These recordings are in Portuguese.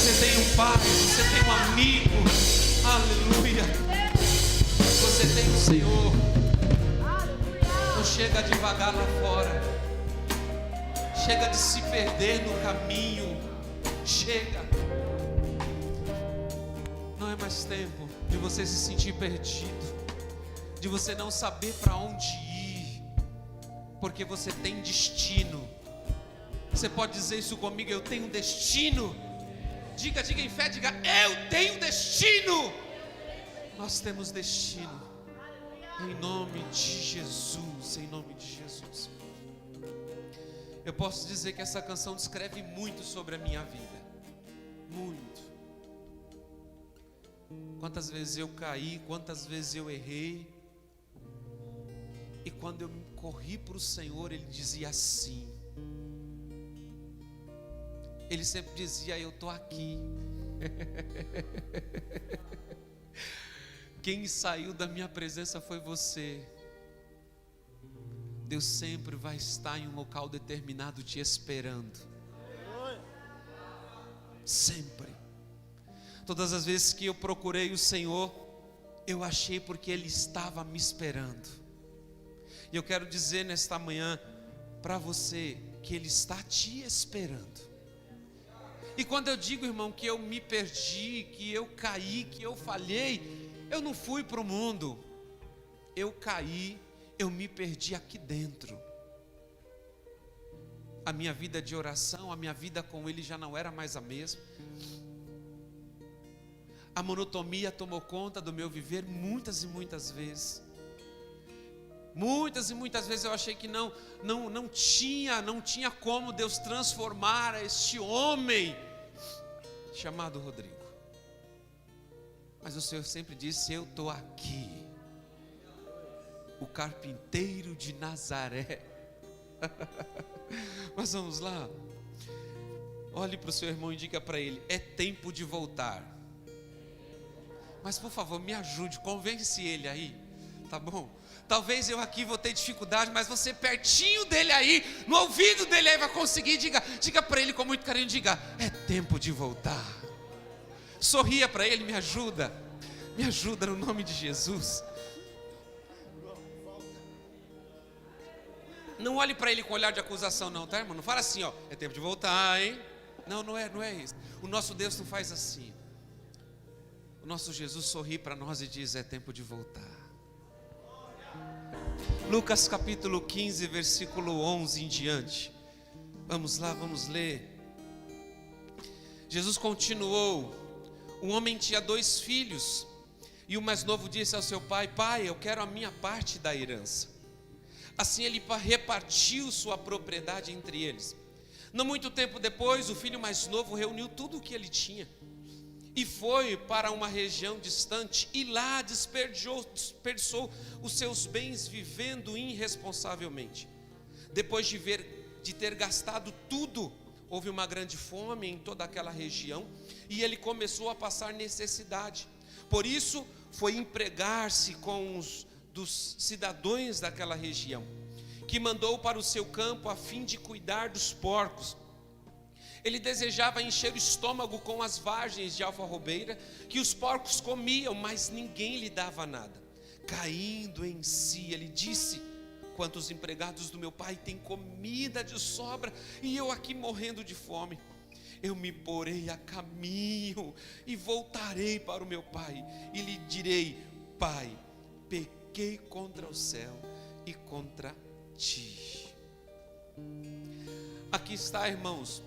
Você tem um pai, você tem um amigo. Aleluia. Você tem o Senhor. Não chega devagar lá fora. Chega de se perder no caminho. Chega. Não é mais tempo de você se sentir perdido, de você não saber para onde ir, porque você tem destino. Você pode dizer isso comigo: eu tenho destino. Diga em fé, diga: eu tenho destino. Nós temos destino. Em nome de Jesus, em nome de Jesus. Eu posso dizer que essa canção descreve muito sobre a minha vida. Muito. Quantas vezes eu caí, quantas vezes eu errei. E quando eu corri para o Senhor, Ele dizia assim. Ele sempre dizia: eu estou aqui. Quem saiu da minha presença foi você. Deus sempre vai estar em um local determinado te esperando. Sempre. Todas as vezes que eu procurei o Senhor, eu achei porque Ele estava me esperando. E eu quero dizer nesta manhã para você que Ele está te esperando. E quando eu digo, irmão, que eu me perdi, que eu caí, que eu falhei, eu não fui para o mundo. Eu caí, eu me perdi aqui dentro. A minha vida de oração, a minha vida com Ele já não era mais a mesma. A monotonia tomou conta do meu viver muitas e muitas vezes. Muitas e muitas vezes eu achei que não tinha como Deus transformar este homem chamado Rodrigo. Mas o Senhor sempre disse: eu estou aqui, o carpinteiro de Nazaré. Mas vamos lá. Olhe para o seu irmão e diga para ele: é tempo de voltar. Mas por favor, me ajude, convence ele aí, tá bom? Talvez eu aqui vou ter dificuldade, mas você pertinho dele aí, no ouvido dele aí vai conseguir. Diga para ele com muito carinho, diga: é tempo de voltar. Sorria para ele, me ajuda no nome de Jesus. Não olhe para ele com olhar de acusação não, tá, irmão? Não fala assim, ó, é tempo de voltar, hein? Não é isso. O nosso Deus não faz assim. O nosso Jesus sorri para nós e diz: é tempo de voltar. Lucas capítulo 15, versículo 11 em diante. Vamos lá, vamos ler. Jesus continuou: um homem tinha 2 filhos, e o mais novo disse ao seu pai: pai, eu quero a minha parte da herança. Assim ele repartiu sua propriedade entre eles. Não muito tempo depois, o filho mais novo reuniu tudo o que ele tinha e foi para uma região distante, e lá desperdiçou os seus bens vivendo irresponsavelmente. Depois de ter gastado tudo, houve uma grande fome em toda aquela região, e ele começou a passar necessidade. Por isso foi empregar-se com dos cidadãos daquela região, que mandou para o seu campo a fim de cuidar dos porcos. Ele desejava encher o estômago com as vagens de alfarrobeira que os porcos comiam, mas ninguém lhe dava nada. Caindo em si, ele disse: quantos empregados do meu pai têm comida de sobra, e eu aqui morrendo de fome. Eu me porei a caminho e voltarei para o meu pai, e lhe direi: pai, pequei contra o céu e contra ti. Aqui está, irmãos,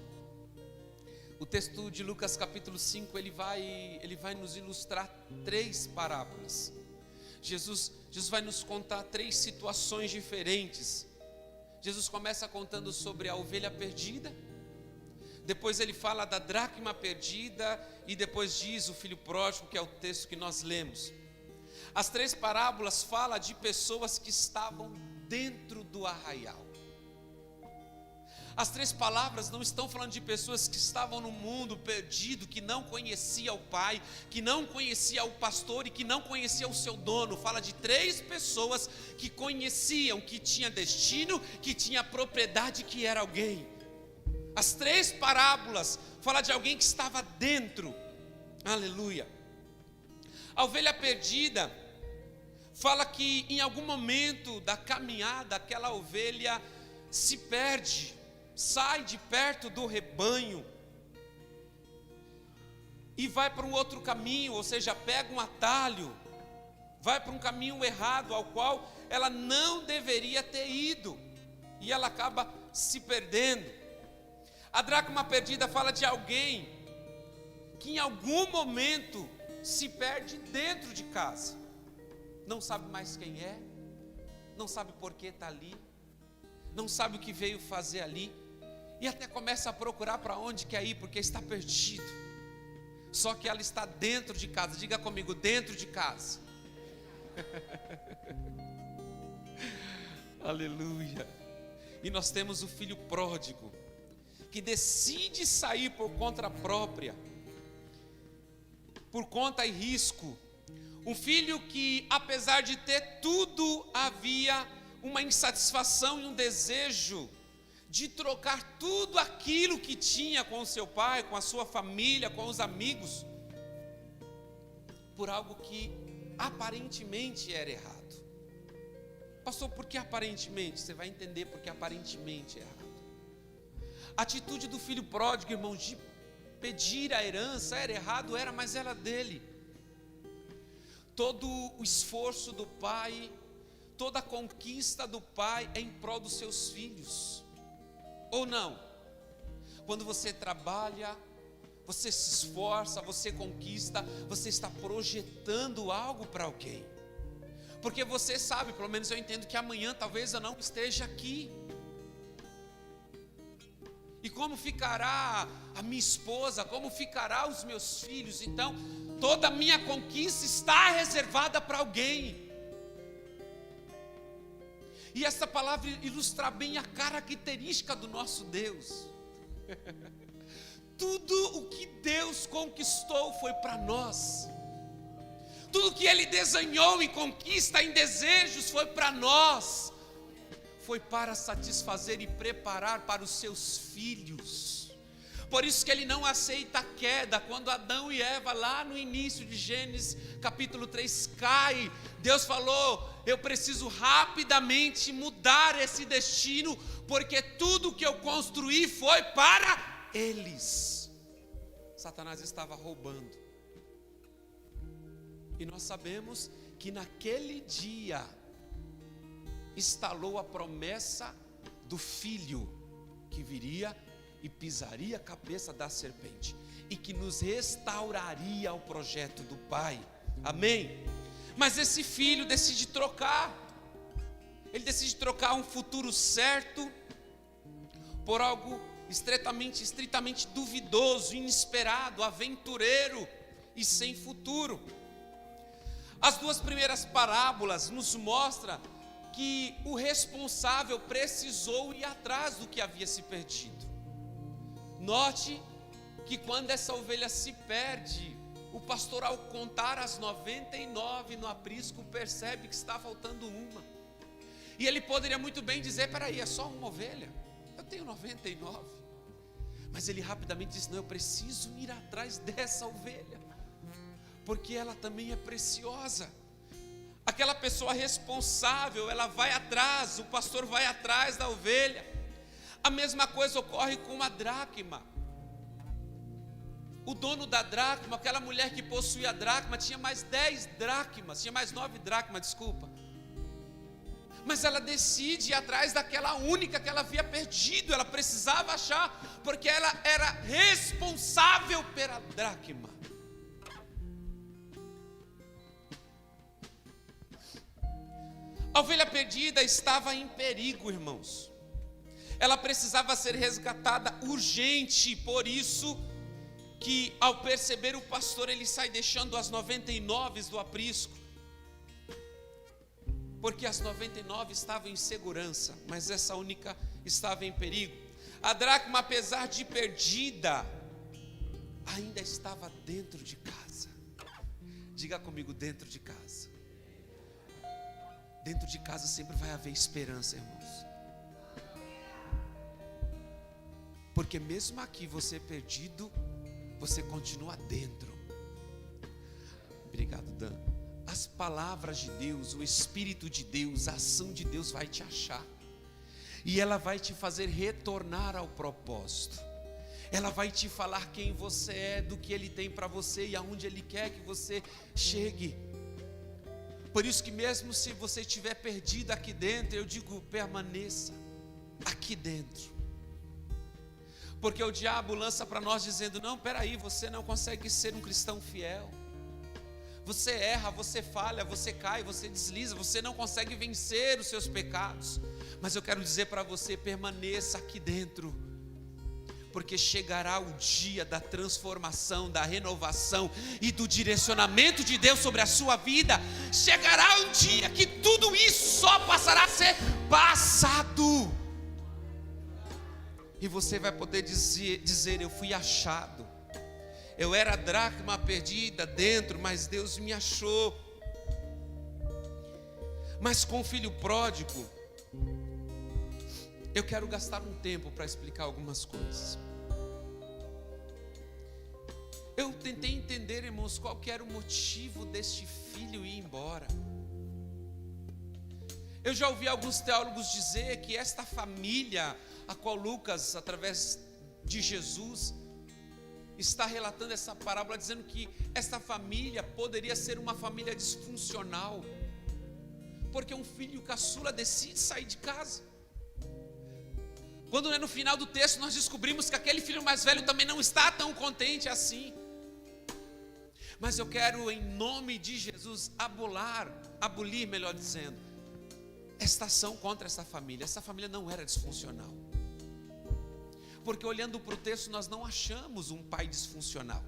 o texto de Lucas capítulo 5, ele vai nos ilustrar 3 parábolas. Jesus vai nos contar 3 situações diferentes. Jesus começa contando sobre a ovelha perdida, depois ele fala da dracma perdida, e depois diz o filho pródigo, que é o texto que nós lemos. As 3 parábolas falam de pessoas que estavam dentro do arraial. As 3 palavras não estão falando de pessoas que estavam no mundo perdido, que não conhecia o pai, que não conhecia o pastor e que não conhecia o seu dono. Fala de 3 pessoas que conheciam, que tinha destino, que tinha propriedade, que era alguém. As 3 parábolas falam de alguém que estava dentro. Aleluia. A ovelha perdida fala que em algum momento da caminhada, aquela ovelha se perde, sai de perto do rebanho e vai para um outro caminho, ou seja, pega um atalho, vai para um caminho errado, ao qual ela não deveria ter ido, e ela acaba se perdendo. A dracma perdida fala de alguém que em algum momento se perde dentro de casa, não sabe mais quem é, não sabe por que está ali, não sabe o que veio fazer ali, e até começa a procurar para onde quer ir, porque está perdido. Só que ela está dentro de casa. Diga comigo, dentro de casa. Aleluia. E nós temos o filho pródigo, que decide sair por conta própria, por conta e risco. Um filho que, apesar de ter tudo, havia uma insatisfação e um desejo de trocar tudo aquilo que tinha com o seu pai, com a sua família, com os amigos, por algo que aparentemente era errado. Pastor, por que aparentemente? Você vai entender porque aparentemente é errado. A atitude do filho pródigo, irmão, de pedir a herança era errado, era, mas era dele. Todo o esforço do pai, toda a conquista do pai é em prol dos seus filhos. Ou não? Quando você trabalha, você se esforça, você conquista, você está projetando algo para alguém. Porque você sabe, pelo menos eu entendo que amanhã talvez eu não esteja aqui. E como ficará a minha esposa, como ficará os meus filhos? Então, toda a minha conquista está reservada para alguém. E essa palavra ilustra bem a característica do nosso Deus. Tudo o que Deus conquistou foi para nós. Tudo que Ele desenhou em conquista, em desejos, foi para nós. Foi para satisfazer e preparar para os seus filhos. Por isso que Ele não aceita a queda. Quando Adão e Eva, lá no início de Gênesis capítulo 3, cai, Deus falou: eu preciso rapidamente mudar esse destino, porque tudo que eu construí foi para eles. Satanás estava roubando. E nós sabemos que naquele dia instalou a promessa do filho que viria e pisaria a cabeça da serpente, e que nos restauraria ao projeto do Pai. Amém? Mas esse filho decide trocar. Ele decide trocar um futuro certo por algo estritamente duvidoso, inesperado, aventureiro e sem futuro. As 2 primeiras parábolas nos mostram que o responsável precisou ir atrás do que havia se perdido. Note que quando essa ovelha se perde, o pastor, ao contar as 99 no aprisco, percebe que está faltando uma. E ele poderia muito bem dizer: peraí, é só uma ovelha? Eu tenho 99. Mas ele rapidamente disse: não, eu preciso ir atrás dessa ovelha, porque ela também é preciosa. Aquela pessoa responsável, ela vai atrás, o pastor vai atrás da ovelha. A mesma coisa ocorre com a dracma. O dono da dracma, aquela mulher que possuía a dracma, tinha mais 10 dracmas, tinha mais 9 dracmas, desculpa. Mas ela decide ir atrás daquela única que ela havia perdido. Ela precisava achar, porque ela era responsável pela dracma. A ovelha perdida estava em perigo, irmãos. Ela precisava ser resgatada urgente. Por isso que, ao perceber o pastor, ele sai deixando as 99 do aprisco, porque as 99 estavam em segurança, mas essa única estava em perigo. A dracma, apesar de perdida, ainda estava dentro de casa. Diga comigo, dentro de casa. Dentro de casa sempre vai haver esperança, irmãos. Porque mesmo aqui você perdido, você continua dentro. Obrigado, Dan. As palavras de Deus, o Espírito de Deus, a ação de Deus vai te achar. E ela vai te fazer retornar ao propósito. Ela vai te falar quem você é, do que Ele tem para você e aonde Ele quer que você chegue. Por isso que mesmo se você estiver perdido aqui dentro, eu digo, permaneça aqui dentro. Porque o diabo lança para nós dizendo, não, peraí, você não consegue ser um cristão fiel. Você erra, você falha, você cai, você desliza, você não consegue vencer os seus pecados. Mas eu quero dizer para você, permaneça aqui dentro. Porque chegará o dia da transformação, da renovação e do direcionamento de Deus sobre a sua vida. Chegará um dia que tudo isso só passará a ser passado. E você vai poder dizer, eu fui achado. Eu era a dracma perdida dentro, mas Deus me achou. Mas com o filho pródigo, eu quero gastar um tempo para explicar algumas coisas. Eu tentei entender, irmãos, qual que era o motivo deste filho ir embora. Eu já ouvi alguns teólogos dizer que esta família, a qual Lucas, através de Jesus, está relatando essa parábola, dizendo que esta família poderia ser uma família disfuncional, porque um filho caçula decide sair de casa. Quando no final do texto nós descobrimos que aquele filho mais velho também não está tão contente assim. Mas eu quero, em nome de Jesus, abolir, melhor dizendo, esta ação contra essa família. Essa família não era disfuncional. Porque olhando para o texto, nós não achamos um pai disfuncional.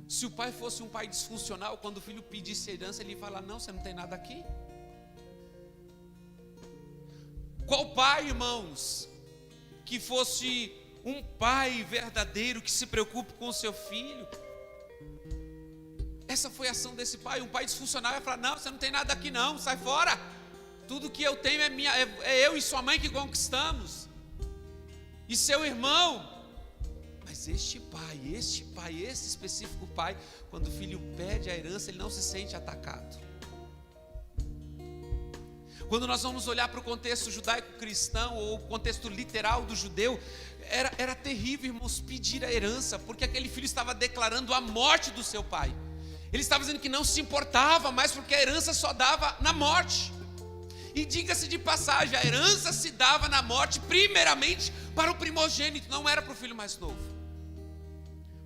Se o pai fosse um pai disfuncional, quando o filho pedisse herança, ele ia falar, não, você não tem nada aqui. Qual pai, irmãos, que fosse um pai verdadeiro, que se preocupe com o seu filho? Essa foi a ação desse pai. Um pai disfuncional ia falar, não, você não tem nada aqui não, sai fora. Tudo que eu tenho é eu e sua mãe que conquistamos. E seu irmão. Mas este pai, esse específico pai, quando o filho pede a herança, ele não se sente atacado. Quando nós vamos olhar para o contexto judaico-cristão, ou o contexto literal do judeu, era terrível, irmãos, pedir a herança, porque aquele filho estava declarando a morte do seu pai. Ele estava dizendo que não se importava mais, porque a herança só dava na morte. E diga-se de passagem, a herança se dava na morte primeiramente para o primogênito, não era para o filho mais novo.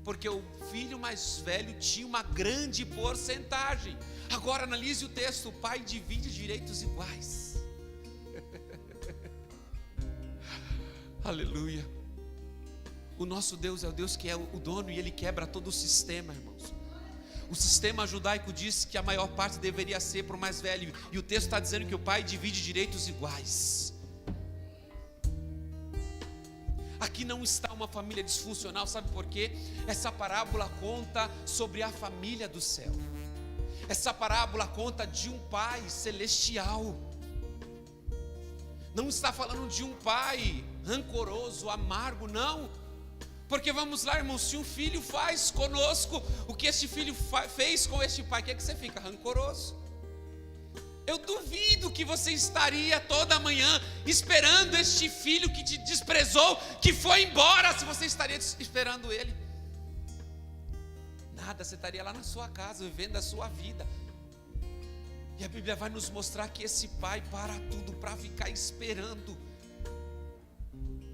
Porque o filho mais velho tinha uma grande porcentagem. Agora analise o texto, o pai divide direitos iguais. Aleluia. O nosso Deus é o Deus que é o dono e Ele quebra todo o sistema, irmãos. O sistema judaico diz que a maior parte deveria ser para o mais velho. E o texto está dizendo que o pai divide direitos iguais. Aqui não está uma família disfuncional, sabe por quê? Essa parábola conta sobre a família do céu. Essa parábola conta de um pai celestial. Não está falando de um pai rancoroso, amargo, não. Porque vamos lá, irmãos, se um filho faz conosco o que este filho fez com este pai, o que é que você fica? Rancoroso. Eu duvido que você estaria toda manhã esperando este filho que te desprezou, que foi embora, se você estaria esperando ele. Nada, você estaria lá na sua casa, vivendo a sua vida. E a Bíblia vai nos mostrar que esse pai para tudo para ficar esperando.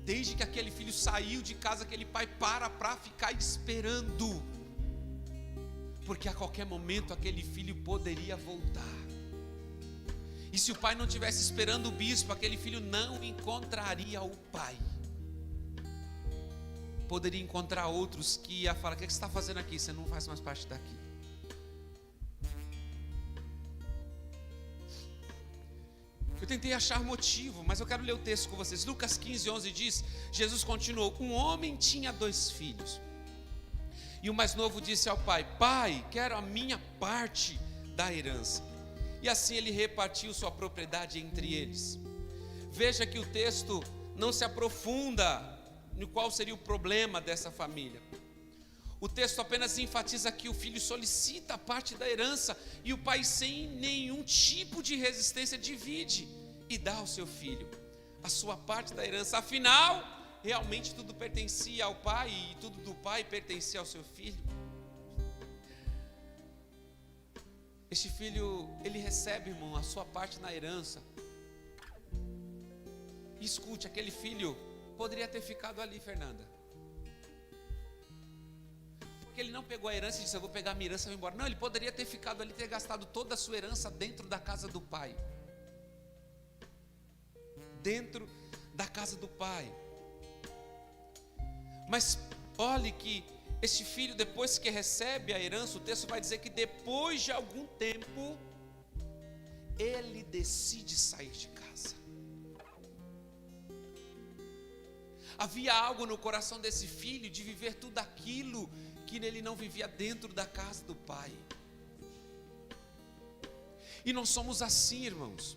Desde que aquele filho saiu de casa, aquele pai para ficar esperando. Porque a qualquer momento aquele filho poderia voltar. E se o pai não estivesse esperando o bispo, aquele filho não encontraria o pai. Poderia encontrar outros que ia falar, o que você está fazendo aqui? Você não faz mais parte daqui. Eu tentei achar motivo, mas eu quero ler o texto com vocês. Lucas 15:11 diz, Jesus continuou, um homem tinha 2 filhos. E o mais novo disse ao pai, pai, quero a minha parte da herança. E assim ele repartiu sua propriedade entre eles. Veja que o texto não se aprofunda no qual seria o problema dessa família. O texto apenas enfatiza que o filho solicita a parte da herança e o pai, sem nenhum tipo de resistência, divide e dá ao seu filho a sua parte da herança. Afinal, realmente tudo pertencia ao pai e tudo do pai pertencia ao seu filho. Este filho, ele recebe, irmão, a sua parte na herança. E escute, aquele filho poderia ter ficado ali, Fernanda. Porque ele não pegou a herança e disse: eu vou pegar a minha herança e vou embora. Não, ele poderia ter ficado ali, ter gastado toda a sua herança dentro da casa do pai. Dentro da casa do pai. Mas olhe que este filho, depois que recebe a herança, o texto vai dizer que depois de algum tempo, ele decide sair de casa. Havia algo no coração desse filho de viver tudo aquilo que ele não vivia dentro da casa do pai. E nós somos assim, irmãos,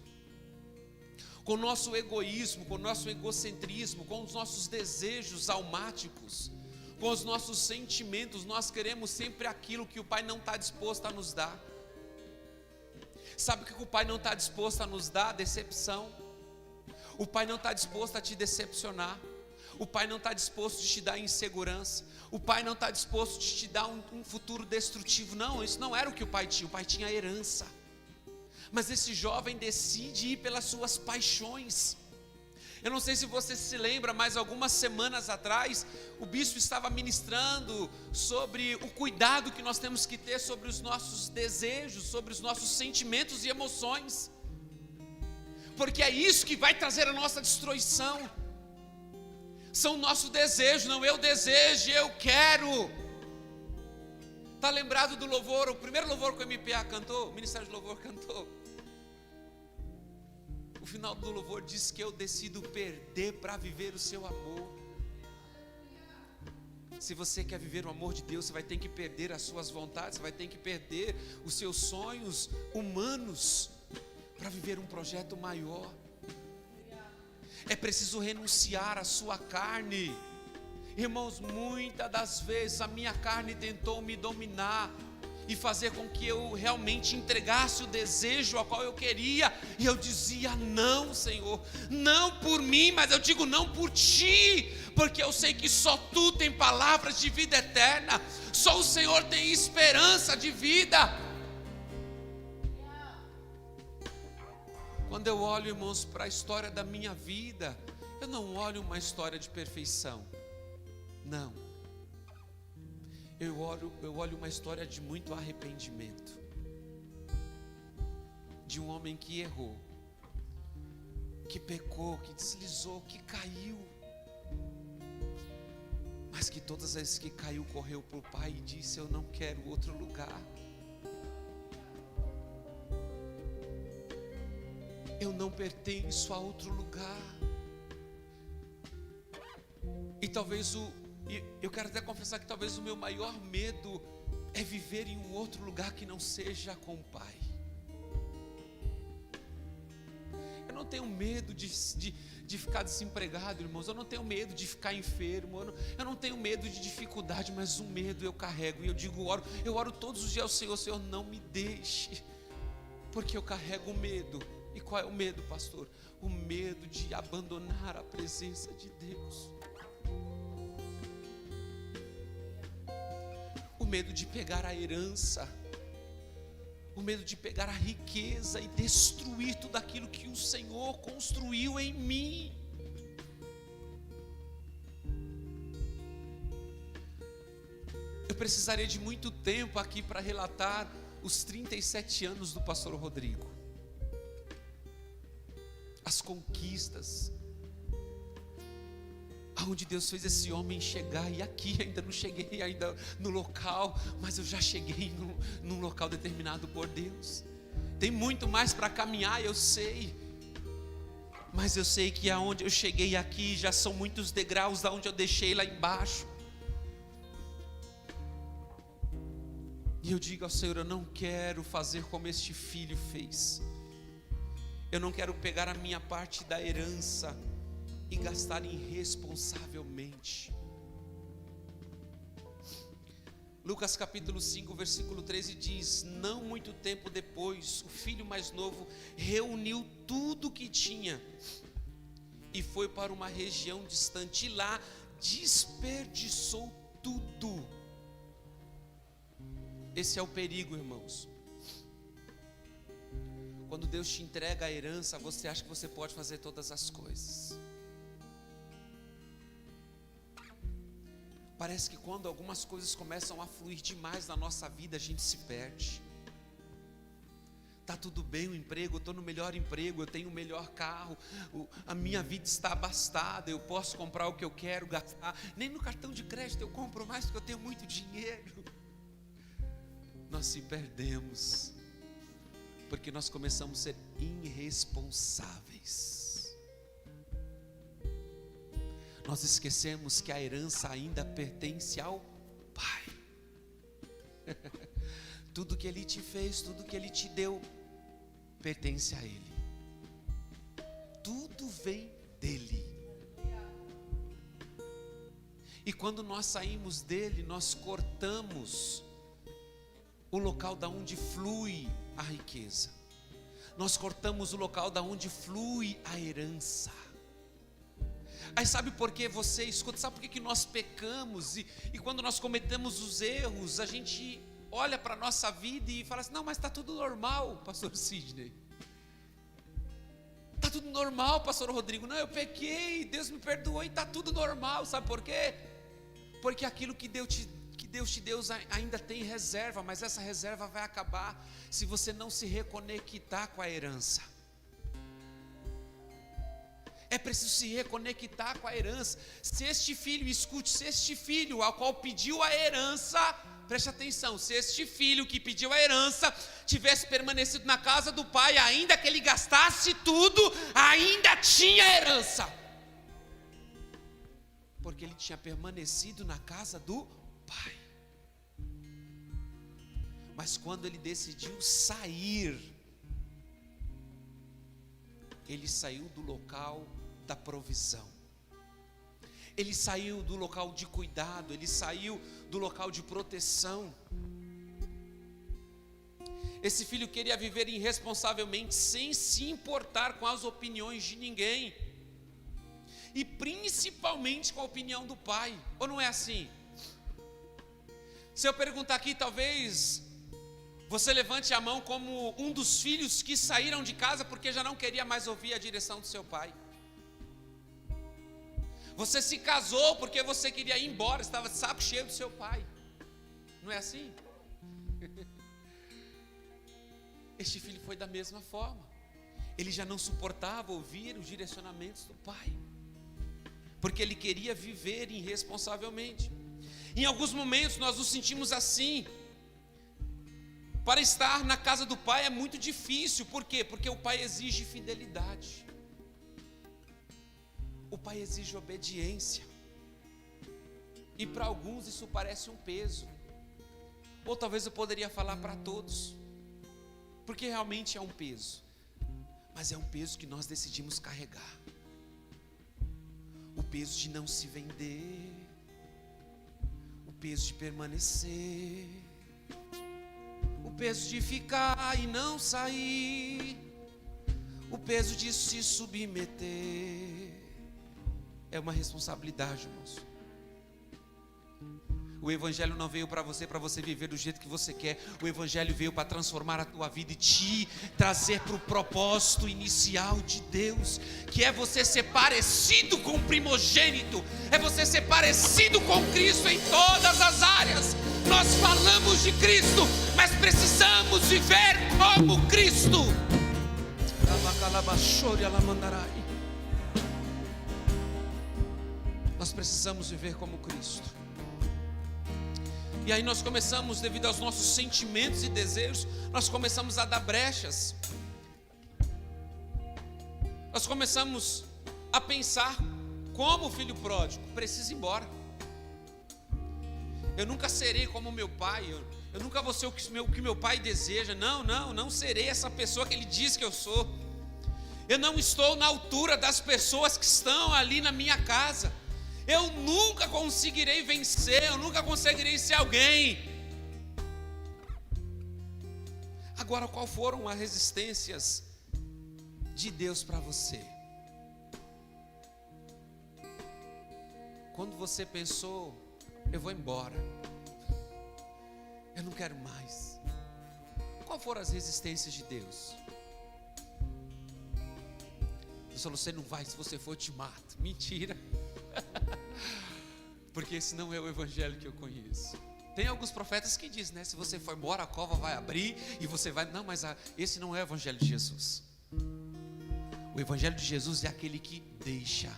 com o nosso egoísmo, com o nosso egocentrismo, com os nossos desejos almáticos, com os nossos sentimentos. Nós queremos sempre aquilo que o pai não está disposto a nos dar. Sabe o que o pai não está disposto a nos dar? Decepção. O pai não está disposto a te decepcionar. O pai não está disposto a te dar insegurança. O pai não está disposto a te dar um futuro destrutivo. Não, isso não era o que o pai tinha. O pai tinha herança. Mas esse jovem decide ir pelas suas paixões. Eu não sei se você se lembra, mas algumas semanas atrás o bispo estava ministrando sobre o cuidado que nós temos que ter sobre os nossos desejos, sobre os nossos sentimentos e emoções. Porque é isso que vai trazer a nossa destruição. São o nosso desejo, não eu desejo, eu quero. Está lembrado do louvor, o primeiro louvor que o MPA cantou, o Ministério de Louvor cantou? O final do louvor diz que eu decido perder para viver o seu amor. Se você quer viver o amor de Deus, você vai ter que perder as suas vontades, você vai ter que perder os seus sonhos humanos para viver um projeto maior. É preciso renunciar à sua carne. Irmãos, muitas das vezes a minha carne tentou me dominar e fazer com que eu realmente entregasse o desejo ao qual eu queria, e eu dizia: não, Senhor, não por mim, mas eu digo não por Ti, porque eu sei que só Tu tem palavras de vida eterna, só o Senhor tem esperança de vida. Quando eu olho, irmãos, para a história da minha vida, eu não olho uma história de perfeição, não. Eu olho uma história de muito arrependimento, de um homem que errou, que pecou, que deslizou, que caiu, mas que todas as vezes que caiu, correu para o Pai e disse: eu não quero outro lugar. Eu não pertenço a outro lugar. E talvez eu quero até confessar que talvez o meu maior medo é viver em um outro lugar que não seja com o Pai. Eu não tenho medo de ficar desempregado, irmãos. Eu não tenho medo de ficar enfermo. Eu não tenho medo de dificuldade, mas um medo eu carrego. E eu digo, eu oro todos os dias ao Senhor: Senhor, não me deixe, porque eu carrego o medo. E qual é o medo, pastor? O medo de abandonar a presença de Deus. O medo de pegar a herança. O medo de pegar a riqueza e destruir tudo aquilo que o Senhor construiu em mim. Eu precisaria de muito tempo aqui para relatar os 37 anos do pastor Rodrigo. As conquistas, aonde Deus fez esse homem chegar. E aqui ainda não cheguei ainda no local, mas eu já cheguei num local determinado por Deus. Tem muito mais para caminhar, eu sei, mas eu sei que aonde eu cheguei aqui já são muitos degraus da onde eu deixei lá embaixo. E eu digo ao Senhor: eu não quero fazer como este filho fez. Eu não quero pegar a minha parte da herança e gastar irresponsavelmente. Lucas capítulo 5, versículo 13 diz: não muito tempo depois, o filho mais novo reuniu tudo que tinha e foi para uma região distante, e lá desperdiçou tudo. Esse é o perigo, irmãos. Quando Deus te entrega a herança, você acha que você pode fazer todas as coisas. Parece que quando algumas coisas começam a fluir demais na nossa vida, a gente se perde. Está tudo bem o emprego, eu estou no melhor emprego, eu tenho o melhor carro, a minha vida está abastada, eu posso comprar o que eu quero gastar. Nem no cartão de crédito eu compro mais porque eu tenho muito dinheiro. Nós se perdemos, porque nós começamos a ser irresponsáveis. Nós esquecemos que a herança ainda pertence ao Pai. Tudo que Ele te fez, tudo que Ele te deu, pertence a Ele. Tudo vem dEle. E quando nós saímos dEle, nós cortamos o local da onde flui a riqueza. Nós cortamos o local da onde flui a herança. Aí sabe por que você escuta? Sabe por que nós pecamos? E quando nós cometemos os erros, a gente olha para a nossa vida e fala assim: não, mas está tudo normal, pastor Sidney. Está tudo normal, pastor Rodrigo. Não, eu pequei, Deus me perdoou e está tudo normal. Sabe por quê? Porque aquilo que Deus te deu ainda tem reserva, mas essa reserva vai acabar se você não se reconectar com a herança. É preciso se reconectar com a herança. Se este filho ao qual pediu a herança, preste atenção, se este filho que pediu a herança tivesse permanecido na casa do pai, ainda que ele gastasse tudo, ainda tinha herança, porque ele tinha permanecido na casa do pai. Mas quando ele decidiu sair, ele saiu do local da provisão, ele saiu do local de cuidado, ele saiu do local de proteção. Esse filho queria viver irresponsavelmente, sem se importar com as opiniões de ninguém, e principalmente com a opinião do pai. Ou não é assim? Se eu perguntar aqui, talvez você levante a mão como um dos filhos que saíram de casa porque já não queria mais ouvir a direção do seu pai. Você se casou porque você queria ir embora, estava de saco cheio do seu pai. Não é assim? Este filho foi da mesma forma. Ele já não suportava ouvir os direcionamentos do pai, porque ele queria viver irresponsavelmente. Em alguns momentos nós nos sentimos assim. Para estar na casa do pai é muito difícil. Por quê? Porque o pai exige fidelidade. O pai exige obediência. E para alguns isso parece um peso. Ou talvez eu poderia falar para todos, porque realmente é um peso. Mas é um peso que nós decidimos carregar. O peso de não se vender, o peso de permanecer, o peso de ficar e não sair, o peso de se submeter. É uma responsabilidade, irmãos. O Evangelho não veio para você viver do jeito que você quer. O Evangelho veio para transformar a tua vida e te trazer para o propósito inicial de Deus, que é você ser parecido com o primogênito, é você ser parecido com Cristo em todas as áreas. Nós falamos de Cristo, mas precisamos viver como Cristo. Nós precisamos viver como Cristo. E aí nós começamos, devido aos nossos sentimentos e desejos, nós começamos a dar brechas. Nós começamos a pensar como o filho pródigo: preciso ir embora. Eu nunca serei como meu pai, eu nunca vou ser o que meu pai deseja. Não serei essa pessoa que ele diz que eu sou. Eu não estou na altura das pessoas que estão ali na minha casa. Eu nunca conseguirei vencer, eu nunca conseguirei ser alguém. Agora, qual foram as resistências de Deus para você? Quando você pensou, eu vou embora, eu não quero mais. Qual foram as resistências de Deus? Deus falou, você não vai, se você for eu te mato. Mentira. Porque esse não é o evangelho que eu conheço. Tem alguns profetas que dizem, né? Se você for embora, a cova vai abrir e você vai... Não, mas esse não é o evangelho de Jesus. O evangelho de Jesus é aquele que deixa.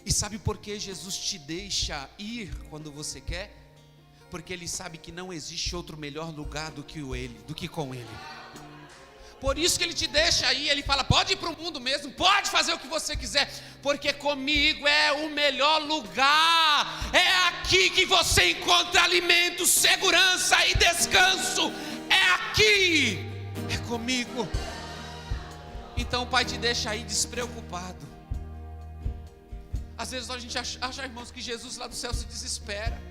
E sabe por que Jesus te deixa ir quando você quer? Porque Ele sabe que não existe outro melhor lugar do que com Ele. Por isso que Ele te deixa aí, Ele fala, pode ir para o mundo mesmo, pode fazer o que você quiser, porque comigo é o melhor lugar, é aqui que você encontra alimento, segurança e descanso, é aqui, é comigo. Então o Pai te deixa aí despreocupado. Às vezes a gente acha, irmãos, que Jesus lá do céu se desespera.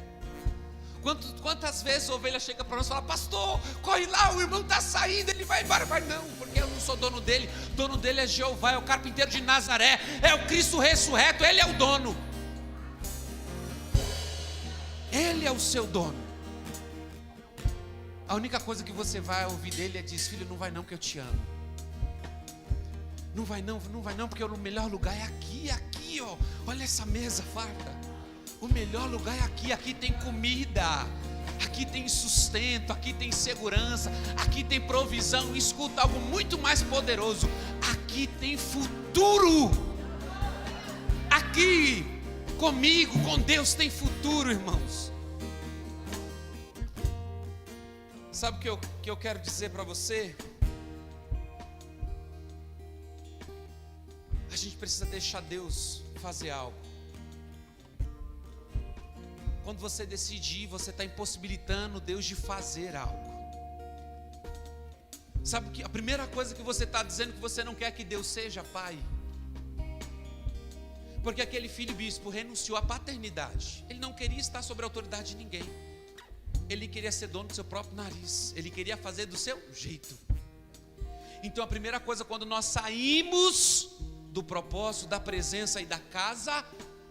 Quantas vezes a ovelha chega para nós e fala, pastor, corre lá, o irmão está saindo, ele vai embora. Vai, não, porque eu não sou dono dele é Jeová, é o carpinteiro de Nazaré, é o Cristo ressurreto, Ele é o dono. Ele é o seu dono. A única coisa que você vai ouvir dele é dizer, filho, não vai não que eu te amo. Não vai não, porque o melhor lugar é aqui, ó. Olha essa mesa farta. O melhor lugar é aqui tem comida, aqui tem sustento, aqui tem segurança, aqui tem provisão. Escuta algo muito mais poderoso, aqui tem futuro. Aqui, comigo, com Deus tem futuro, irmãos. Sabe o que eu quero dizer para você? A gente precisa deixar Deus fazer algo. Quando você decide ir, você está impossibilitando Deus de fazer algo. Sabe que a primeira coisa que você está dizendo que você não quer que Deus seja pai? Porque aquele filho bispo renunciou à paternidade. Ele não queria estar sob a autoridade de ninguém. Ele queria ser dono do seu próprio nariz. Ele queria fazer do seu jeito. Então a primeira coisa, quando nós saímos do propósito, da presença e da casa,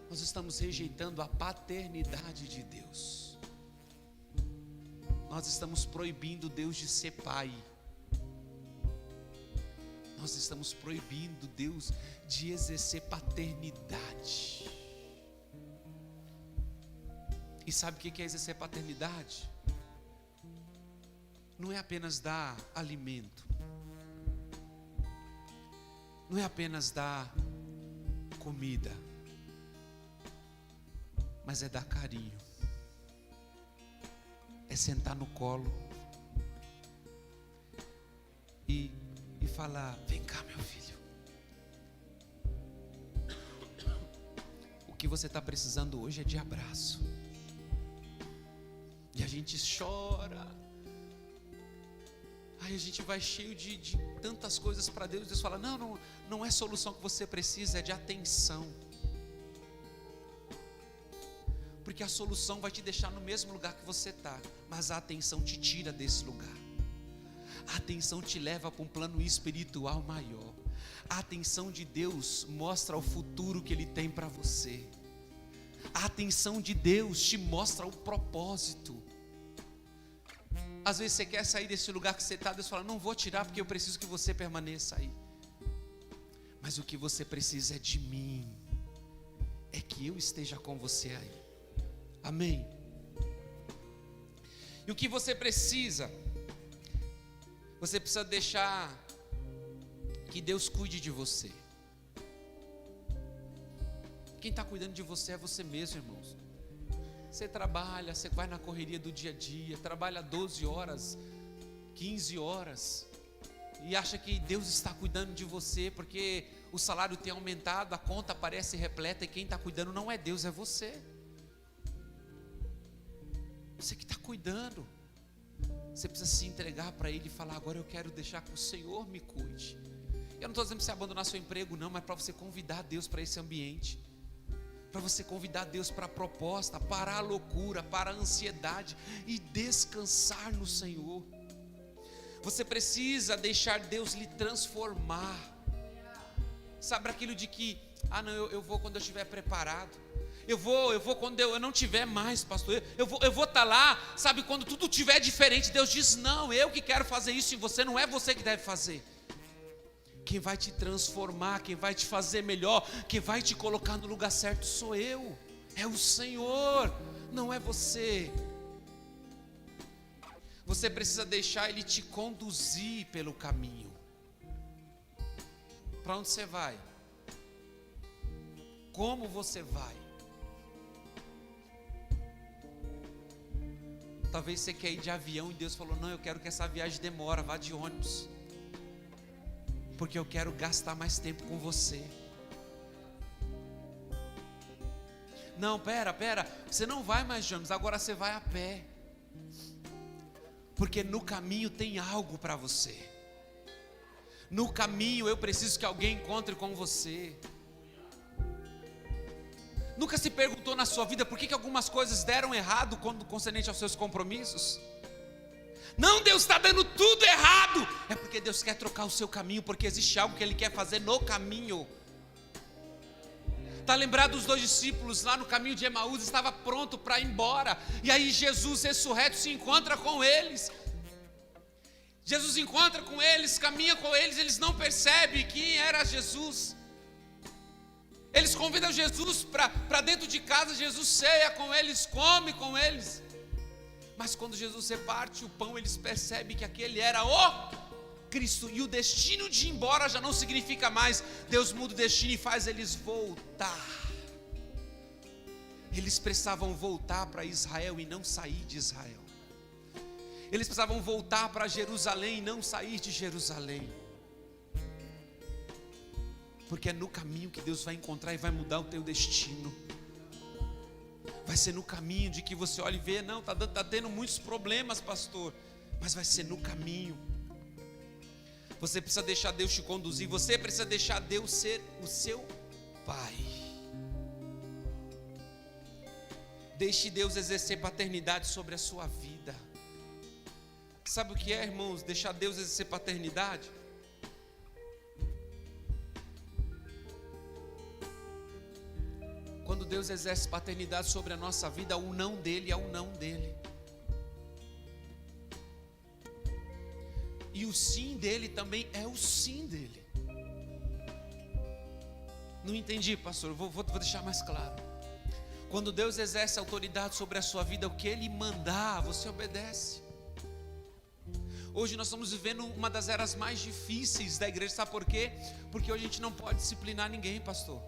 nós estamos rejeitando a paternidade de Deus. Nós estamos proibindo Deus de ser pai. Nós estamos proibindo Deus de exercer paternidade. E sabe o que é exercer paternidade? Não é apenas dar alimento. Não é apenas dar comida. Mas é dar carinho, é sentar no colo e falar, vem cá meu filho, o que você está precisando hoje é de abraço. E a gente chora, aí a gente vai cheio de tantas coisas para Deus. Deus fala, não é solução que você precisa, é de atenção. Porque a solução vai te deixar no mesmo lugar que você está, mas a atenção te tira desse lugar. A atenção te leva para um plano espiritual maior. A atenção de Deus mostra o futuro que Ele tem para você. A atenção de Deus te mostra o propósito. Às vezes você quer sair desse lugar que você está, Deus fala, não vou tirar porque eu preciso que você permaneça aí. Mas o que você precisa é de mim, é que eu esteja com você aí. Amém? E o que você precisa deixar que Deus cuide de você. Quem está cuidando de você é você mesmo, irmãos. Você trabalha, você vai na correria do dia a dia, trabalha 12 horas, 15 horas, e acha que Deus está cuidando de você, porque o salário tem aumentado, a conta parece repleta, e quem está cuidando não é Deus, é você. Você que está cuidando. Você precisa se entregar para Ele e falar: agora eu quero deixar que o Senhor me cuide. Eu não estou dizendo para você abandonar seu emprego, não, mas para você convidar Deus para esse ambiente, para você convidar Deus para a proposta, para a loucura, para a ansiedade e descansar no Senhor. Você precisa deixar Deus lhe transformar. Sabe aquilo de que, não, eu vou quando eu estiver preparado. Eu vou quando eu não tiver mais, pastor. Eu vou estar lá, sabe, quando tudo estiver diferente. Deus diz: não, eu que quero fazer isso em você, não é você que deve fazer. Quem vai te transformar, quem vai te fazer melhor, quem vai te colocar no lugar certo sou eu. É o Senhor, não é você. Você precisa deixar Ele te conduzir pelo caminho. Para onde você vai? Como você vai? Talvez você quer ir de avião e Deus falou: não, eu quero que essa viagem demore, vá de ônibus, porque eu quero gastar mais tempo com você. Não, pera, você não vai mais de ônibus, agora você vai a pé, porque no caminho tem algo para você. No caminho eu preciso que alguém encontre com você. Nunca se perguntou na sua vida por que algumas coisas deram errado quando concernente aos seus compromissos? Não, Deus está dando tudo errado. É porque Deus quer trocar o seu caminho, porque existe algo que Ele quer fazer no caminho. Está lembrado dos 2 discípulos lá no caminho de Emaús, estava pronto para ir embora, e aí Jesus ressurreto se encontra com eles. Jesus encontra com eles, caminha com eles, eles não percebem quem era Jesus. Eles convidam Jesus para dentro de casa, Jesus ceia com eles, come com eles. Mas quando Jesus reparte o pão, eles percebem que aquele era o Cristo. E o destino de ir embora já não significa mais. Deus muda o destino e faz eles voltar. Eles precisavam voltar para Israel e não sair de Israel. Eles precisavam voltar para Jerusalém e não sair de Jerusalém. Porque é no caminho que Deus vai encontrar e vai mudar o teu destino. Vai ser no caminho de que você olha e vê: não, está tendo muitos problemas, pastor. Mas vai ser no caminho. Você precisa deixar Deus te conduzir. Você precisa deixar Deus ser o seu Pai. Deixe Deus exercer paternidade sobre a sua vida. Sabe o que é, irmãos, deixar Deus exercer paternidade? Quando Deus exerce paternidade sobre a nossa vida, o não dele é o não dele. E o sim dele também é o sim dele. Não entendi, pastor, vou deixar mais claro. Quando Deus exerce autoridade sobre a sua vida, o que Ele mandar, você obedece. Hoje nós estamos vivendo uma das eras mais difíceis da igreja, sabe por quê? Porque hoje a gente não pode disciplinar ninguém, pastor.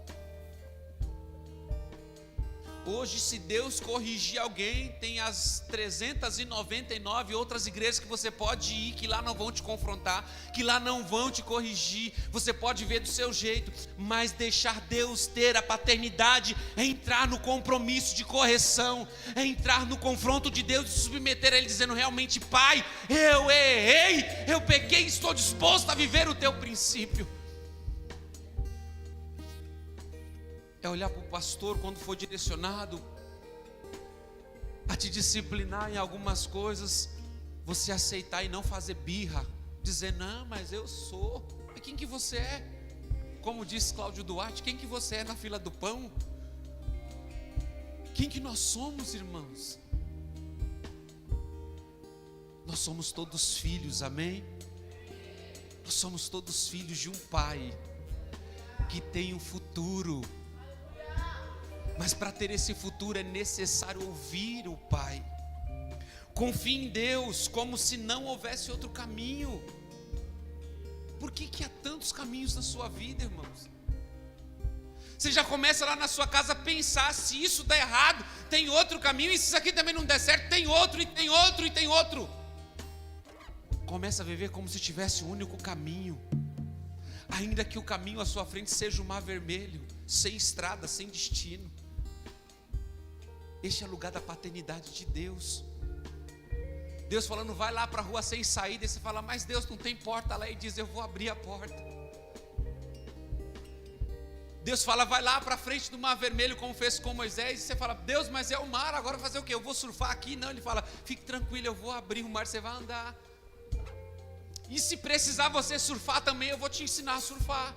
Hoje, se Deus corrigir alguém, tem as 399 outras igrejas que você pode ir, que lá não vão te confrontar, que lá não vão te corrigir. Você pode ver do seu jeito, mas deixar Deus ter a paternidade é entrar no compromisso de correção, é entrar no confronto de Deus e se submeter a Ele, dizendo: realmente, Pai, eu errei, eu pequei, estou disposto a viver o teu princípio. É olhar para o pastor quando for direcionado a te disciplinar em algumas coisas, você aceitar e não fazer birra, dizer: não, mas eu sou. E quem que você é? Como disse Cláudio Duarte, quem que você é na fila do pão? Quem que nós somos, irmãos? Nós somos todos filhos, amém? Nós somos todos filhos de um Pai que tem um futuro. Mas para ter esse futuro é necessário ouvir o Pai. Confie em Deus como se não houvesse outro caminho. Por que há tantos caminhos na sua vida, irmãos? Você já começa lá na sua casa a pensar: se isso der errado, tem outro caminho, e se isso aqui também não der certo, tem outro, e tem outro, e tem outro. Começa a viver como se tivesse um único caminho, ainda que o caminho à sua frente seja o mar vermelho, sem estrada, sem destino. Este é o lugar da paternidade de Deus. Deus falando, vai lá para a rua sem saída, e você fala, mas Deus não tem porta lá, e diz, eu vou abrir a porta. Deus fala, vai lá para frente do mar vermelho, como fez com Moisés, e você fala, Deus, mas é o mar, agora fazer o quê? Eu vou surfar aqui? Não, ele fala, fique tranquilo, eu vou abrir o mar, você vai andar. E se precisar você surfar também, eu vou te ensinar a surfar.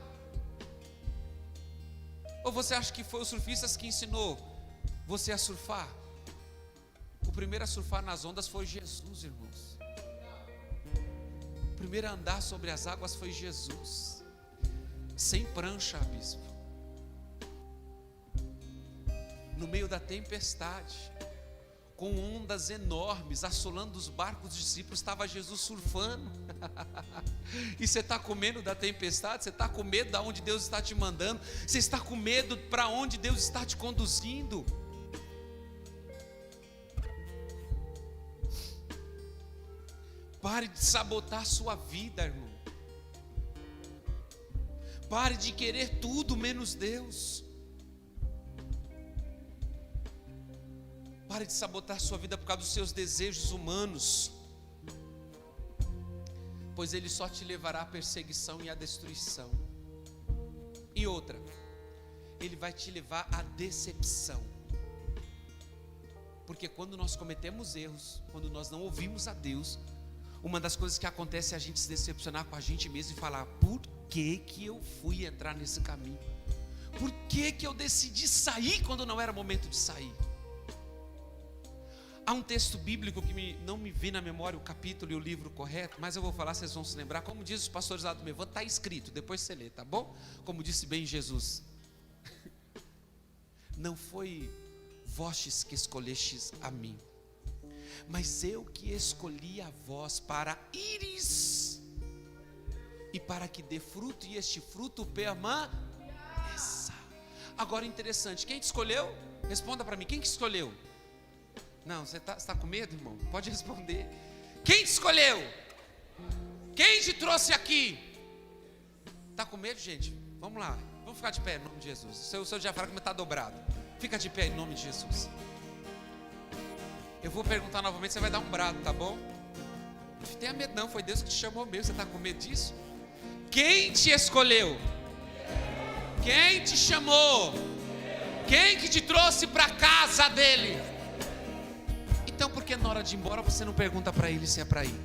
Ou você acha que foi os surfistas que ensinou você a surfar? O primeiro a surfar nas ondas foi Jesus, irmãos. O primeiro a andar sobre as águas foi Jesus. Sem prancha, bispo. No meio da tempestade, com ondas enormes assolando os barcos dos discípulos, estava Jesus surfando. E você está com medo da tempestade? Você está com medo de onde Deus está te mandando? Você está com medo para onde Deus está te conduzindo? Pare de sabotar a sua vida, irmão. Pare de querer tudo menos Deus. Pare de sabotar a sua vida por causa dos seus desejos humanos, pois ele só te levará à perseguição e à destruição. E outra, ele vai te levar à decepção. Porque quando nós cometemos erros, quando nós não ouvimos a Deus, uma das coisas que acontece é a gente se decepcionar com a gente mesmo e falar, por que que eu fui entrar nesse caminho? Por que que eu decidi sair quando não era momento de sair? Há um texto bíblico que não me vem na memória o capítulo e o livro correto, mas eu vou falar, vocês vão se lembrar. Como diz os pastores lá do Mevã, está escrito, depois você lê, tá bom? Como disse bem Jesus. Não foi vós que escolhestes a mim, mas eu que escolhi a vós para ires, e para que dê fruto, e este fruto permaneça. Agora interessante, quem te escolheu? Responda para mim, quem que escolheu? Não, você está com medo, irmão? Pode responder. Quem te escolheu? Quem te trouxe aqui? Está com medo, gente? Vamos lá, vamos ficar de pé em nome de Jesus. O seu diafragma está dobrado. Fica de pé em nome de Jesus. Eu vou perguntar novamente, você vai dar um brado, tá bom? Não tenha medo não, foi Deus que te chamou mesmo. Você está com medo disso? Quem te escolheu? Quem te chamou? Quem que te trouxe para a casa dele? Então por que na hora de ir embora você não pergunta para ele se é para ir?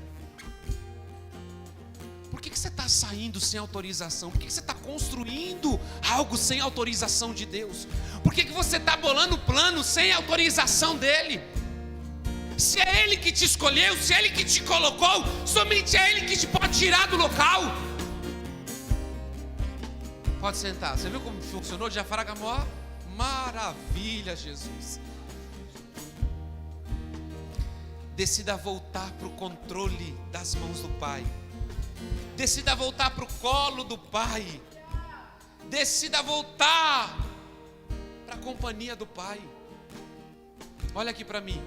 Por que você está saindo sem autorização? Por que você está construindo algo sem autorização de Deus? Por que você está bolando plano sem autorização dele? Se é ele que te escolheu, se é ele que te colocou, somente é ele que te pode tirar do local. Pode sentar. Você viu como funcionou o diafragma? Maravilha, Jesus. Decida voltar para o controle das mãos do Pai. Decida voltar para o colo do Pai. Decida voltar para a companhia do Pai. Olha aqui para mim,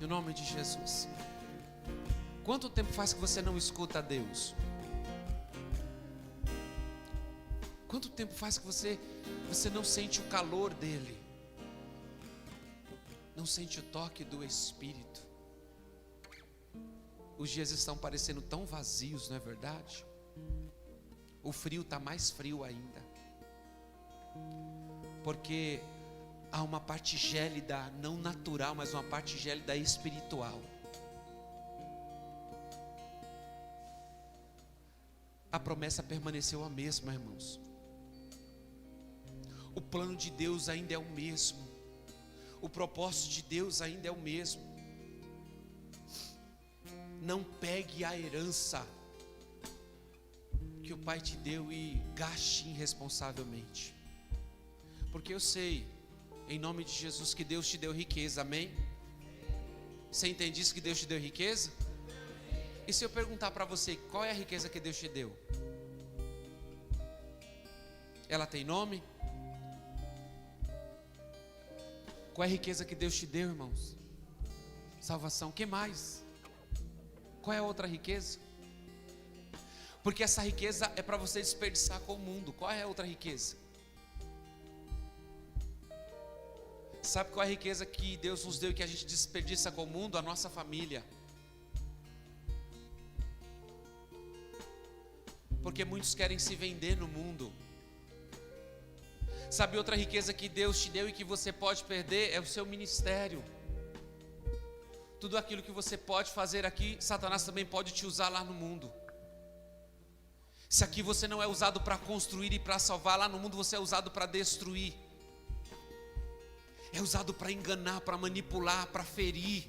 em nome de Jesus. Quanto tempo faz que você não escuta a Deus? Quanto tempo faz que você não sente o calor dele? Não sente o toque do Espírito? Os dias estão parecendo tão vazios, não é verdade? O frio está mais frio ainda, porque há uma parte gélida, não natural, mas uma parte gélida espiritual. A promessa permaneceu a mesma, irmãos. O plano de Deus ainda é o mesmo. O propósito de Deus ainda é o mesmo. Não pegue a herança que o Pai te deu e gaste irresponsavelmente. Porque eu sei, em nome de Jesus, que Deus te deu riqueza, amém? Você entende isso, que Deus te deu riqueza? E se eu perguntar para você, qual é a riqueza que Deus te deu? Ela tem nome? Qual é a riqueza que Deus te deu, irmãos? Salvação, o que mais? Qual é a outra riqueza? Porque essa riqueza é para você desperdiçar com o mundo. Qual é a outra riqueza? Sabe qual é a riqueza que Deus nos deu e que a gente desperdiça com o mundo? A nossa família. Porque muitos querem se vender no mundo. Sabe outra riqueza que Deus te deu e que você pode perder? É o seu ministério. Tudo aquilo que você pode fazer aqui, Satanás também pode te usar lá no mundo. Se aqui você não é usado para construir e para salvar, lá no mundo você é usado para destruir. É usado para enganar, para manipular, para ferir.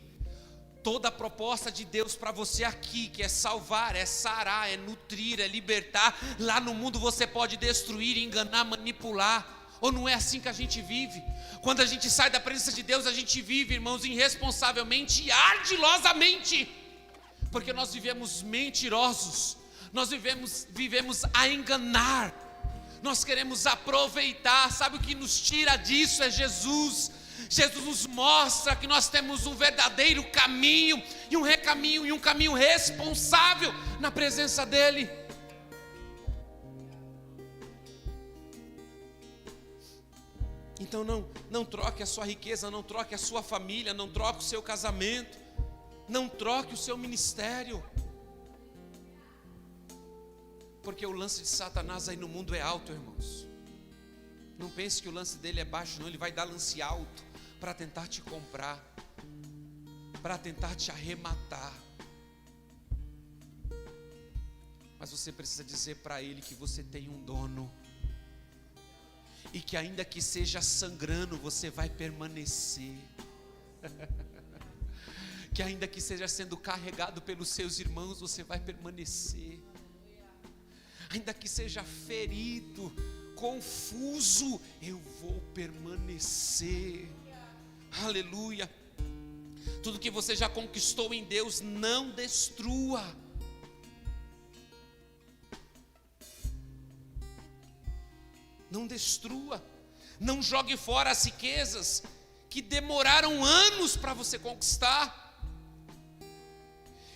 Toda a proposta de Deus para você aqui, que é salvar, é sarar, é nutrir, é libertar, lá no mundo você pode destruir, enganar, manipular. Ou não é assim que a gente vive? Quando a gente sai da presença de Deus, a gente vive, irmãos, irresponsavelmente e ardilosamente, porque nós vivemos mentirosos, nós vivemos a enganar, nós queremos aproveitar. Sabe o que nos tira disso? É Jesus. Jesus nos mostra que nós temos um verdadeiro caminho, e um caminho responsável na presença dEle. Então não troque a sua riqueza, não troque a sua família, não troque o seu casamento, não troque o seu ministério. Porque o lance de Satanás aí no mundo é alto, irmãos. Não pense que o lance dele é baixo, não. Ele vai dar lance alto para tentar te comprar, para tentar te arrematar. Mas você precisa dizer para ele que você tem um dono, e que ainda que seja sangrando, você vai permanecer. Que ainda que seja sendo carregado pelos seus irmãos, você vai permanecer. Ainda que seja ferido, confuso, eu vou permanecer. Aleluia. Tudo que você já conquistou em Deus, não destrua. Não destrua, não jogue fora as riquezas que demoraram anos para você conquistar,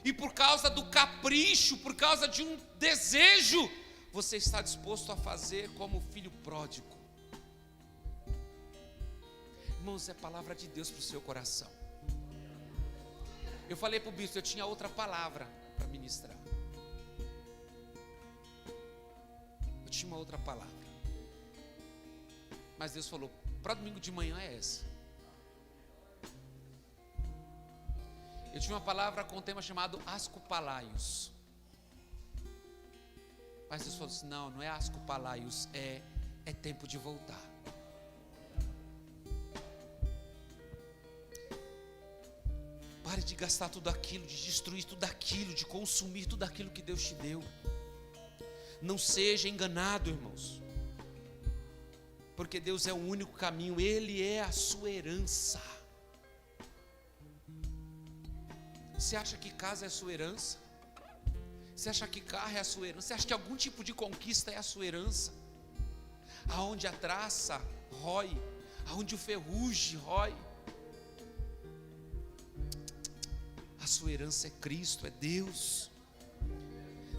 e por causa do capricho, por causa de um desejo, você está disposto a fazer como o filho pródigo. Irmãos, é palavra de Deus para o seu coração. Eu falei para o bispo, eu tinha outra palavra para ministrar. Eu tinha uma outra palavra. Mas Deus falou, para domingo de manhã é essa. Eu tinha uma palavra com um tema chamado ascopalaios. Mas Deus falou assim, não é ascopalaios, é tempo de voltar. Pare de gastar tudo aquilo, de destruir tudo aquilo, de consumir tudo aquilo que Deus te deu. Não seja enganado, irmãos. Porque Deus é o único caminho, Ele é a sua herança. Você acha que casa é a sua herança? Você acha que carro é a sua herança? Você acha que algum tipo de conquista é a sua herança? Aonde a traça rói, aonde o ferrugem rói, a sua herança é Cristo, é Deus.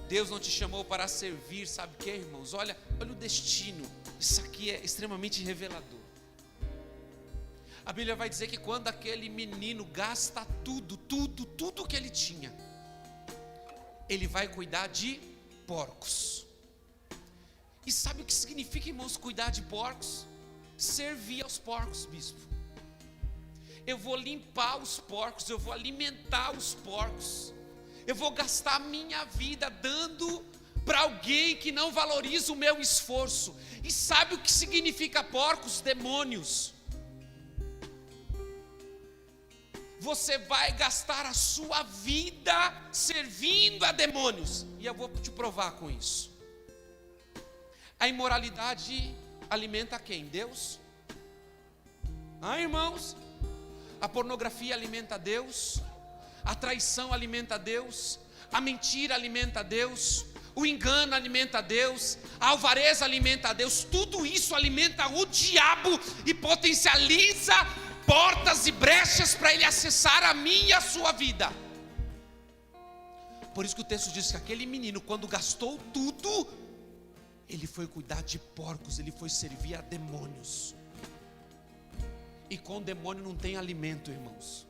Deus não te chamou para servir, sabe o que, irmãos? Olha o destino, isso aqui é extremamente revelador. A Bíblia vai dizer que quando aquele menino gasta tudo que ele tinha, ele vai cuidar de porcos. E sabe o que significa, irmãos, cuidar de porcos? Servir aos porcos, bispo. Eu vou limpar os porcos, eu vou alimentar os porcos. Eu vou gastar a minha vida dando para alguém que não valoriza o meu esforço. E sabe o que significa porcos? Demônios. Você vai gastar a sua vida servindo a demônios. E eu vou te provar com isso. A imoralidade alimenta quem? Deus? Irmãos? A pornografia alimenta Deus? A traição alimenta Deus, a mentira alimenta Deus, o engano alimenta Deus, a alvareza alimenta Deus. Tudo isso alimenta o diabo e potencializa portas e brechas para ele acessar a minha e a sua vida. Por isso que o texto diz que aquele menino, quando gastou tudo, ele foi cuidar de porcos, ele foi servir a demônios. E com demônio não tem alimento, irmãos.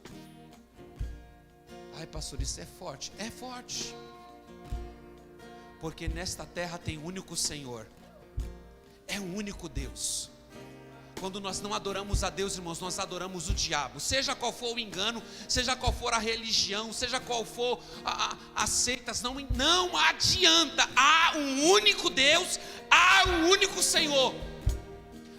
Ai, pastor, isso é forte. É forte. Porque nesta terra tem um único Senhor, é um único Deus. Quando nós não adoramos a Deus, irmãos, nós adoramos o diabo. Seja qual for o engano, seja qual for a religião, seja qual for as seitas, não adianta. Há um único Deus, há um único Senhor.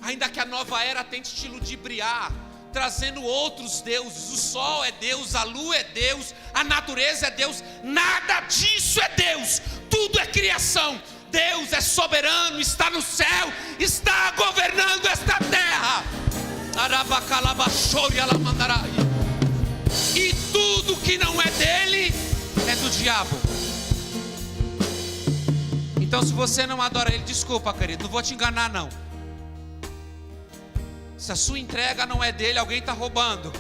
Ainda que a nova era tente te ludibriar, trazendo outros deuses. O sol é Deus, a lua é Deus, a natureza é Deus. Nada disso é Deus, tudo é criação. Deus é soberano, está no céu, está governando esta terra. E tudo que não é dele é do diabo. Então, se você não adora ele, desculpa, querido, não vou te enganar não. Se a sua entrega não é dele, alguém está roubando.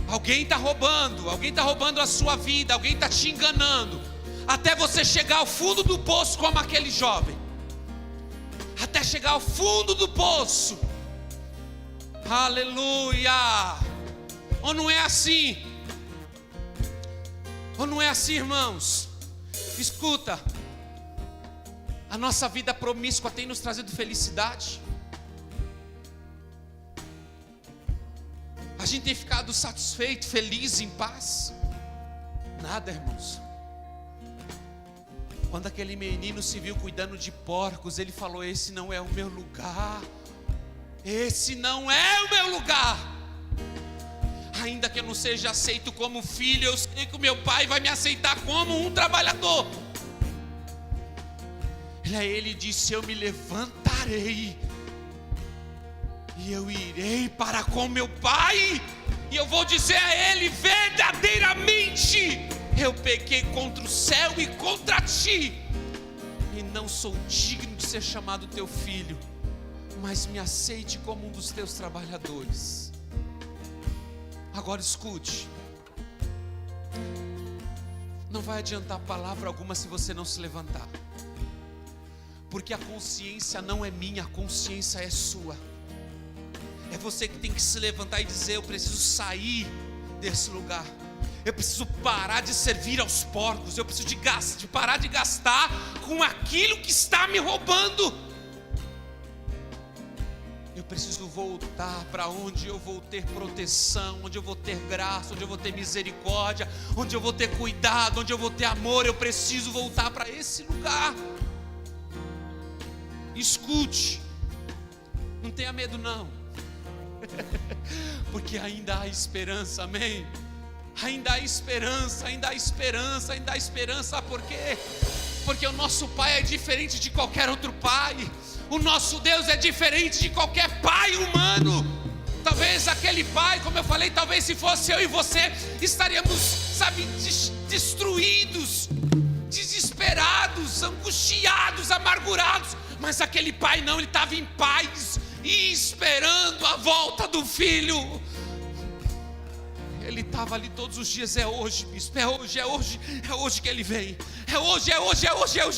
Alguém está roubando a sua vida, alguém está te enganando. Até você chegar ao fundo do poço, como aquele jovem. Até chegar ao fundo do poço. Aleluia. Ou não é assim? Ou não é assim, irmãos? Escuta. A nossa vida promíscua tem nos trazido felicidade? A gente tem ficado satisfeito, feliz, em paz? Nada, irmãos. Quando aquele menino se viu cuidando de porcos, ele falou: esse não é o meu lugar. Esse não é o meu lugar. Ainda que eu não seja aceito como filho, eu sei que o meu pai vai me aceitar como um trabalhador. Ele disse: eu me levantarei e eu irei para com meu pai, e eu vou dizer a ele verdadeiramente: eu pequei contra o céu e contra ti, e não sou digno de ser chamado teu filho, mas me aceite como um dos teus trabalhadores. Agora escute, não vai adiantar palavra alguma se você não se levantar, porque a consciência não é minha, a consciência é sua. É você que tem que se levantar e dizer: eu preciso sair desse lugar. Eu preciso parar de servir aos porcos. Eu preciso de parar de gastar com aquilo que está me roubando. Eu preciso voltar para onde eu vou ter proteção, onde eu vou ter graça, onde eu vou ter misericórdia, onde eu vou ter cuidado, onde eu vou ter amor. Eu preciso voltar para esse lugar. Escute, não tenha medo não, porque ainda há esperança, amém? Ainda há esperança, ainda há esperança, ainda há esperança. Por quê? Porque o nosso Pai é diferente de qualquer outro pai. O nosso Deus é diferente de qualquer pai humano. Talvez aquele pai, como eu falei, talvez se fosse eu e você, estaríamos, destruídos, desesperados, angustiados, amargurados. Mas aquele pai não, ele estava em paz e esperando a volta do filho. Ele estava ali todos os dias. É hoje, bispo, é hoje que ele vem. É hoje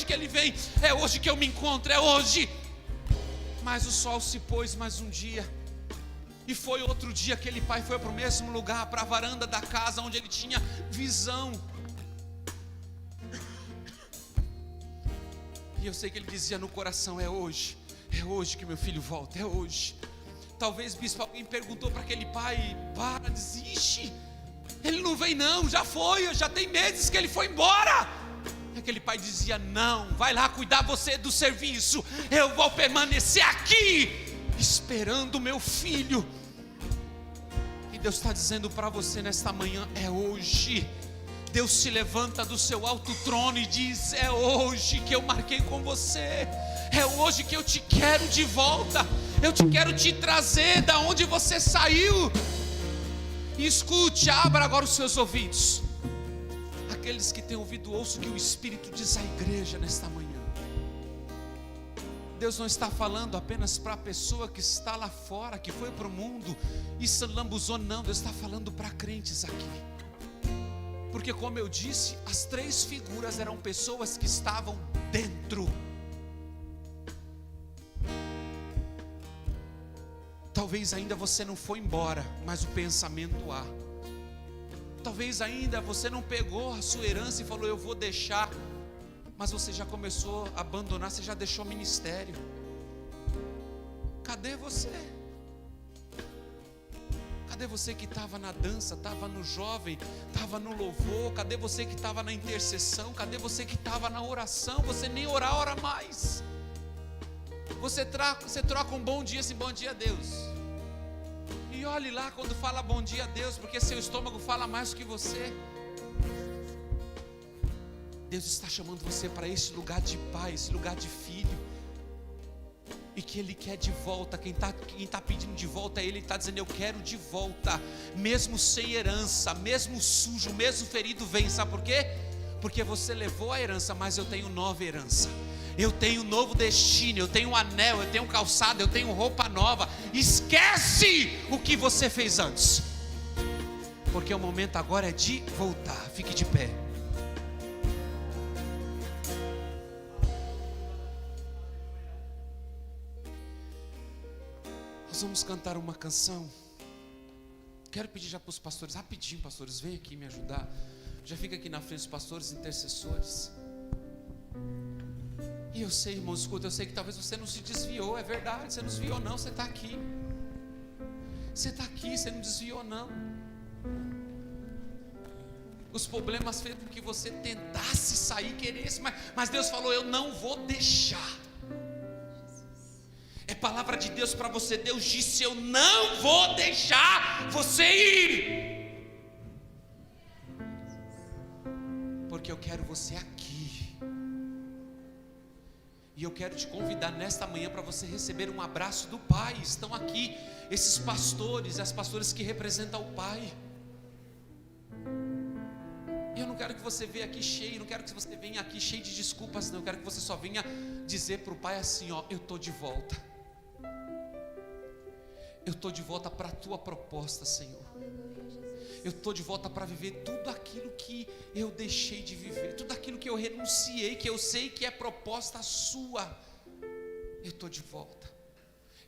que ele vem. É hoje que eu me encontro, é hoje. Mas o sol se pôs mais um dia. E foi outro dia, aquele pai foi para o mesmo lugar, para a varanda da casa, onde ele tinha visão. E eu sei que ele dizia no coração: é hoje que meu filho volta, é hoje. Talvez, bispo, alguém perguntou para aquele pai: para, desiste, ele não vem não, já foi, já tem meses que ele foi embora. Aquele pai dizia: não, vai lá cuidar você do serviço, eu vou permanecer aqui, esperando o meu filho. E Deus está dizendo para você nesta manhã: é hoje. Deus se levanta do seu alto trono e diz: é hoje que eu marquei com você, é hoje que eu te quero de volta, eu te quero te trazer da onde você saiu. E escute, abra agora os seus ouvidos. Aqueles que têm ouvido, ouçam o que o Espírito diz à igreja nesta manhã. Deus não está falando apenas para a pessoa que está lá fora, que foi para o mundo e se lambuzou, não. Deus está falando para crentes aqui. Porque, como eu disse, as três figuras eram pessoas que estavam dentro. Talvez ainda você não foi embora, mas o pensamento há. Talvez ainda você não pegou a sua herança e falou: eu vou deixar. Mas você já começou a abandonar, você já deixou o ministério. Cadê você? Cadê você que estava na dança, estava no jovem, estava no louvor? Cadê você que estava na intercessão? Cadê você que estava na oração? Você nem orar, ora mais. Você troca um bom dia, assim, bom dia a Deus. E olhe lá quando fala bom dia a Deus, porque seu estômago fala mais do que você. Deus está chamando você para esse lugar de pai, esse lugar de filho. E que Ele quer de volta. Quem está pedindo de volta, Ele está dizendo: eu quero de volta. Mesmo sem herança, mesmo sujo, mesmo ferido, vem. Sabe por quê? Porque você levou a herança, mas eu tenho nova herança. Eu tenho novo destino, eu tenho um anel, eu tenho calçado, eu tenho roupa nova. Esquece o que você fez antes. Porque o momento agora é de voltar. Fique de pé. Nós vamos cantar uma canção. Quero pedir já para os pastores, rapidinho, pastores, vem aqui me ajudar. Já fica aqui na frente os pastores intercessores. E eu sei, irmãos, escuta, eu sei que talvez você não se desviou, é verdade, você não desviou não, você está aqui. Você está aqui, você não desviou não. Os problemas fez com que você tentasse sair, queresse, mas Deus falou: eu não vou deixar. É palavra de Deus para você. Deus disse: eu não vou deixar você ir, porque eu quero você aqui. E eu quero te convidar nesta manhã para você receber um abraço do Pai. Estão aqui esses pastores e as pastoras que representam o Pai. E eu não quero que você venha aqui cheio, não quero que você venha aqui cheio de desculpas, não. Eu quero que você só venha dizer para o Pai assim: ó, eu estou de volta. Eu estou de volta para a tua proposta, Senhor. Eu estou de volta para viver tudo aquilo que eu deixei de viver, tudo aquilo que eu renunciei, que eu sei que é proposta sua. Eu estou de volta.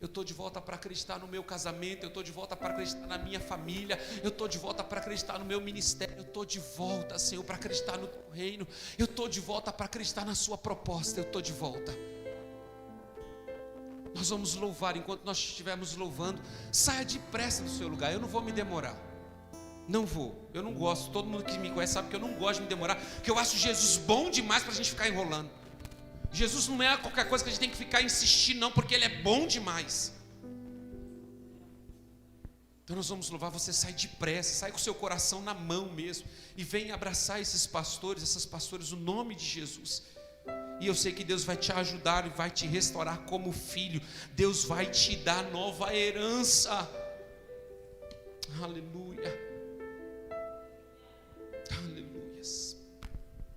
Eu estou de volta para acreditar no meu casamento. Eu estou de volta para acreditar na minha família. Eu estou de volta para acreditar no meu ministério. Eu estou de volta, Senhor, para acreditar no teu reino. Eu estou de volta para acreditar na sua proposta. Eu estou de volta. Nós vamos louvar. Enquanto nós estivermos louvando, saia depressa do seu lugar. Eu não vou me demorar. Não vou, eu não gosto. Todo mundo que me conhece sabe que eu não gosto de me demorar, porque eu acho Jesus bom demais para a gente ficar enrolando. Jesus não é qualquer coisa que a gente tem que ficar insistindo, não, porque Ele é bom demais. Então nós vamos louvar. Você sai depressa, sai com o seu coração na mão mesmo, e vem abraçar esses pastores, essas pastoras, no nome de Jesus. E eu sei que Deus vai te ajudar e vai te restaurar como filho. Deus vai te dar nova herança. Aleluia.